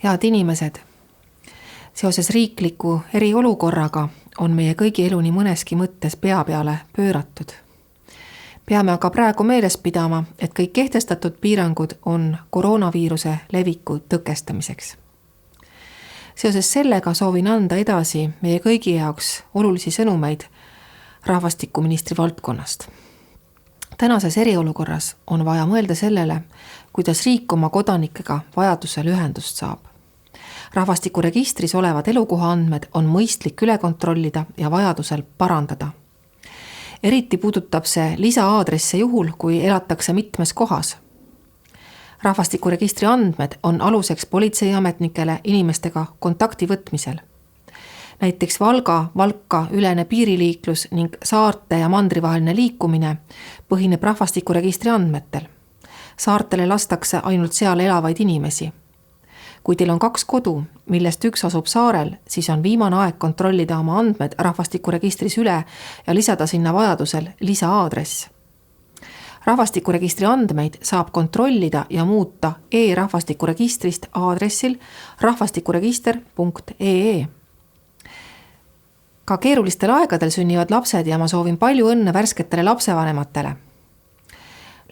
Head inimesed, seoses riikliku eriolukorraga on meie kõigi elu nii mõneski mõttes pea peale pööratud. Peame aga praegu meeles pidama, et kõik kehtestatud piirangud on koroonaviiruse leviku tõkestamiseks. Seoses sellega soovin anda edasi meie kõigi jaoks olulisi sõnumeid rahvastikuministri valdkonnast. Tänases eriolukorras on vaja mõelda sellele, kuidas riik oma kodanikega vajadusel ühendust saab. Rahvastikuregistris olevad elukoha andmed on mõistlik üle kontrollida ja vajadusel parandada. Eriti puudutab see lisa-aadresse juhul, kui elatakse mitmes kohas. Rahvastikuregistri andmed on aluseks politseiametnikele inimestega kontakti võtmisel. Näiteks Valga-Valka ülene piiriliiklus ning saarte ja mandrivaheline liikumine põhineb rahvastikuregistri andmetel. Saartele lastakse ainult seal elavaid inimesi. Kui teil on 2 kodu, millest üks asub saarel, siis on viimane aeg kontrollida oma andmed rahvastikuregistris üle ja lisada sinna vajadusel lisa-aadress. Rahvastikuregistri andmeid saab kontrollida ja muuta e-rahvastikuregistrist aadressil rahvastikuregister.ee. Ka keerulistel aegadel sünnivad lapsed ja ma soovin palju õnne värsketele lapsevanematele.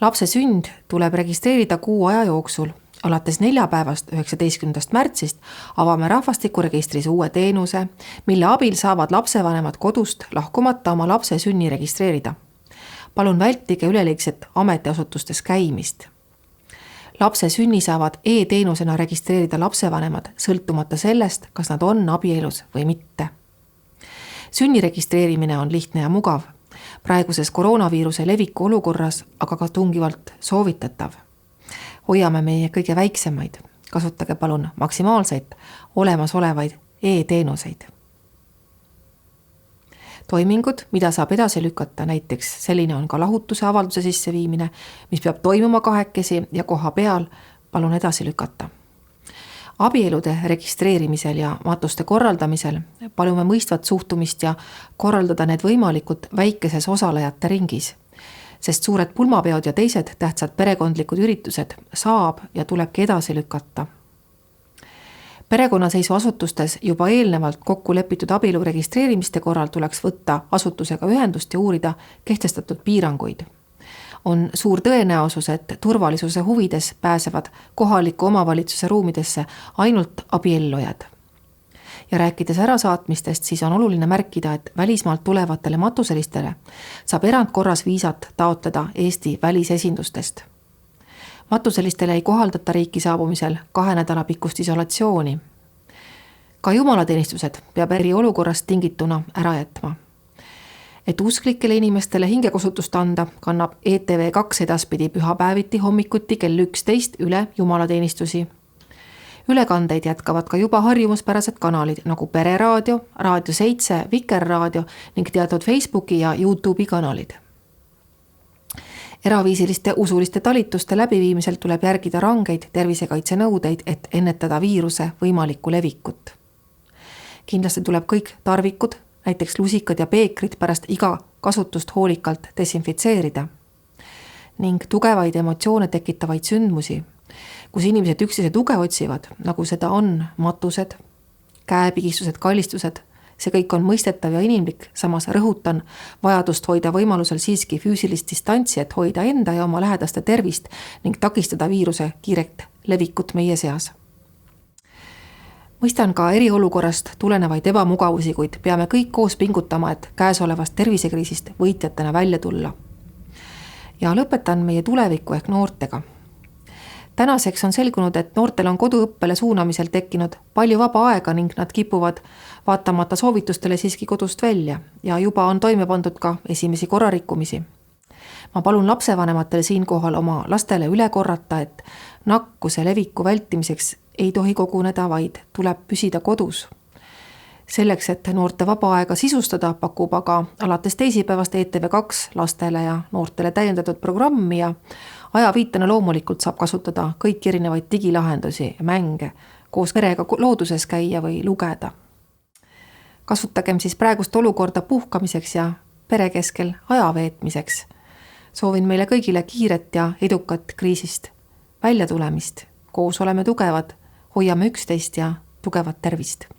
Lapse sünd tuleb registreerida kuu aja jooksul. Alates neljapäevast 19. märtsist avame rahvastikuregistris uue teenuse, mille abil saavad lapsevanemad kodust lahkumata oma lapse sünni registreerida. Palun vältige üleliigset ametiasutustes käimist. Lapse sünni saavad e-teenusena registreerida lapsevanemad, sõltumata sellest, kas nad on abielus või mitte. Sünni registreerimine on lihtne ja mugav. Praeguses koroonaviiruse leviku olukorras aga ka tungivalt soovitatav. Hoiame meie kõige väiksemaid. Kasutage palun maksimaalseid olemasolevaid e-teenuseid. Toimingud, mida saab edasi lükata, näiteks selline on ka lahutuse avalduse sisseviimine, mis peab toimuma 2 ja koha peal, palun edasi lükata. Abielude registreerimisel ja matuste korraldamisel palume mõistvat suhtumist ja korraldada need võimalikult väikeses osalejate ringis, sest suured pulmapeod ja teised tähtsad perekondlikud üritused saab ja tulebki edasi lükata. Perekonnaseisuasutustes juba eelnevalt kokku lepitud abielu registreerimiste korral tuleks võtta asutusega ühendust ja uurida kehtestatud piiranguid. On suur tõenäosus, et turvalisuse huvides pääsevad kohaliku omavalitsuse ruumidesse ainult abiellujad. Ja rääkides ärasaatmistest, siis on oluline märkida, et välismaalt tulevatele matuselistele saab erandkorras viisat taotleda Eesti välisesindustest. Matuselistele ei kohaldata riiki saabumisel 2 nädala pikkust isolatsiooni. Ka jumalateenistused peab eriolukorrast tingituna ära jätma. Et usklikele inimestele hingekosutust anda, kannab ETV2 edaspidi pühapäeviti hommikuti kell 11 üle jumalateenistusi. Ülekandeid jätkavad ka juba harjumuspärased kanalid nagu Pereraadio, Raadio 7, Vikerraadio ning teatud Facebooki ja YouTube'i kanalid. Eraviisiliste usuliste talituste läbiviimisel tuleb järgida rangeid tervisekaitsenõudeid, et ennetada viiruse võimalikku levikut. Kindlasti tuleb kõik tarvikud, näiteks lusikad ja peekrid pärast iga kasutust hoolikalt desinfitseerida. Ning tugevaid emotsioone tekitavaid sündmusi, kus inimesed üksteise tuge otsivad, nagu seda on matused, käepigistused, kallistused, see kõik on mõistetav ja inimlik, samas rõhutan vajadust hoida võimalusel siiski füüsilist distantsi, et hoida enda ja oma lähedaste tervist ning takistada viiruse kiiret levikut meie seas. Mõistan ka eriolukorrast tulenevaid ebamugavusi, kuid peame kõik koos pingutama, et käesolevast tervisekriisist võitjatena välja tulla. Ja lõpetan meie tuleviku ehk noortega. Tänaseks on selgunud, et noortel on koduõppele suunamisel tekkinud palju vaba aega ning nad kipuvad vaatamata soovitustele siiski kodust välja ja juba on toime pandud ka esimesi korrarikkumisi. Ma palun lapsevanematel siinkohal oma lastele üle korrata, et nakkuse leviku vältimiseks ei tohi koguneda, vaid tuleb püsida kodus. Selleks, et noorte vaba aega sisustada, pakub aga alates teisipäevast ETV2 lastele ja noortele täiendatud programmi ja ajaviitena loomulikult saab kasutada kõik erinevaid digilahendusi ja mänge, koos perega looduses käia või lugeda. Kasutagem siis praegust olukorda puhkamiseks ja pere keskel aja veetmiseks. Soovin meile kõigile kiiret ja edukat kriisist välja tulemist. Koos oleme tugevad, hoiame üksteist ja tugevat tervist!